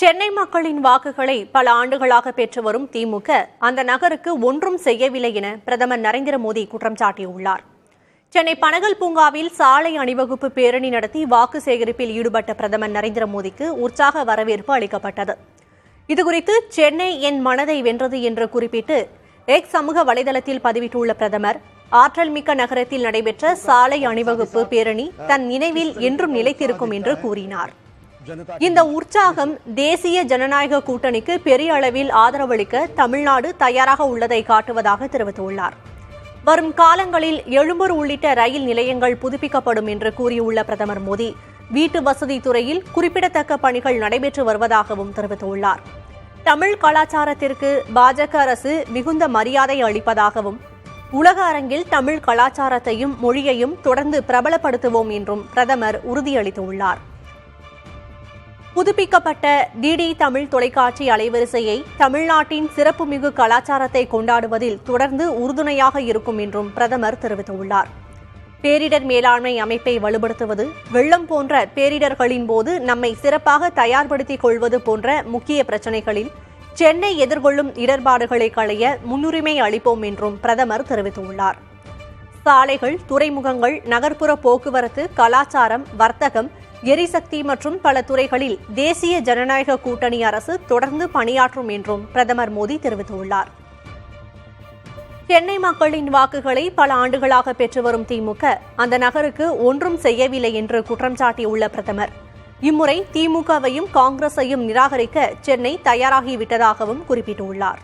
சென்னை மக்களின் வாக்குகளை பல ஆண்டுகளாக பெற்று வரும் திமுக அந்த நகருக்கு ஒன்றும் செய்யவில்லை என பிரதமர் நரேந்திர மோடி குற்றம் சாட்டியுள்ளார். சென்னை பனகல் பூங்காவில் சாலை அணிவகுப்பு பேரணி நடத்தி வாக்கு சேகரிப்பில் ஈடுபட்ட பிரதமர் நரேந்திர மோடிக்கு உற்சாக வரவேற்பு அளிக்கப்பட்டது. இதுகுறித்து சென்னை என் மனதை வென்றது என்று குறிப்பிட்டு எக்ஸ் சமூக வலைதளத்தில் பதிவிட்டுள்ள பிரதமர், ஆற்றல் மிக்க நகரத்தில் நடைபெற்ற சாலை அணிவகுப்பு பேரணி தன் நினைவில் என்றும் நிலைத்திருக்கும் என்று கூறினார். இந்த உற்சாகம் தேசிய ஜனநாயக கூட்டணிக்கு பெரிய அளவில் ஆதரவளிக்க தமிழ்நாடு தயாராக உள்ளதை காட்டுவதாக தெரிவித்துள்ளார். வரும் காலங்களில் எழும்பூர் உள்ளிட்ட ரயில் நிலையங்கள் புதுப்பிக்கப்படும் என்று கூறியுள்ள பிரதமர் மோடி, வீட்டு வசதி துறையில் குறிப்பிடத்தக்க பணிகள் நடைபெற்று வருவதாகவும் தெரிவித்துள்ளார். தமிழ் கலாச்சாரத்திற்கு பாஜக அரசு மிகுந்த மரியாதை அளிப்பதாகவும், உலக அரங்கில் தமிழ் கலாச்சாரத்தையும் மொழியையும் தொடர்ந்து பிரபலப்படுத்துவோம் என்றும் பிரதமர் உறுதியளித்துள்ளார். புதுப்பிக்கப்பட்ட டிடி தமிழ் தொலைக்காட்சி அலைவரிசையை தமிழ்நாட்டின் சிறப்புமிகு கலாச்சாரத்தை கொண்டாடுவதில் தொடர்ந்து உறுதுணையாக இருக்கும் என்றும் பிரதமர் தெரிவித்துள்ளார். பேரிடர் மேலாண்மை அமைப்பை வலுப்படுத்துவது, வெள்ளம் போன்ற பேரிடர்களின் போது நம்மை சிறப்பாக தயார்படுத்திக் கொள்வது போன்ற முக்கிய பிரச்சினைகளில் சென்னை எதிர்கொள்ளும் இடர்பாடுகளை களைய முன்னுரிமை அளிப்போம் என்றும் பிரதமர் தெரிவித்துள்ளார். சாலைகள், துறைமுகங்கள், நகர்ப்புற போக்குவரத்து, கலாச்சாரம், வர்த்தகம், எரிசக்தி மற்றும் பல துறைகளில் தேசிய ஜனநாயக கூட்டணி அரசு தொடர்ந்து பணியாற்றும் என்றும் பிரதமர் மோடி தெரிவித்துள்ளார். சென்னை மக்களின் வாக்குகளை பல ஆண்டுகளாக பெற்று வரும் திமுக அந்த நகருக்கு ஒன்றும் செய்யவில்லை என்று குற்றம் சாட்டியுள்ள பிரதமர், இம்முறை திமுகவையும் காங்கிரஸையும் நிராகரிக்க சென்னை தயாராகிவிட்டதாகவும் குறிப்பிட்டுள்ளார்.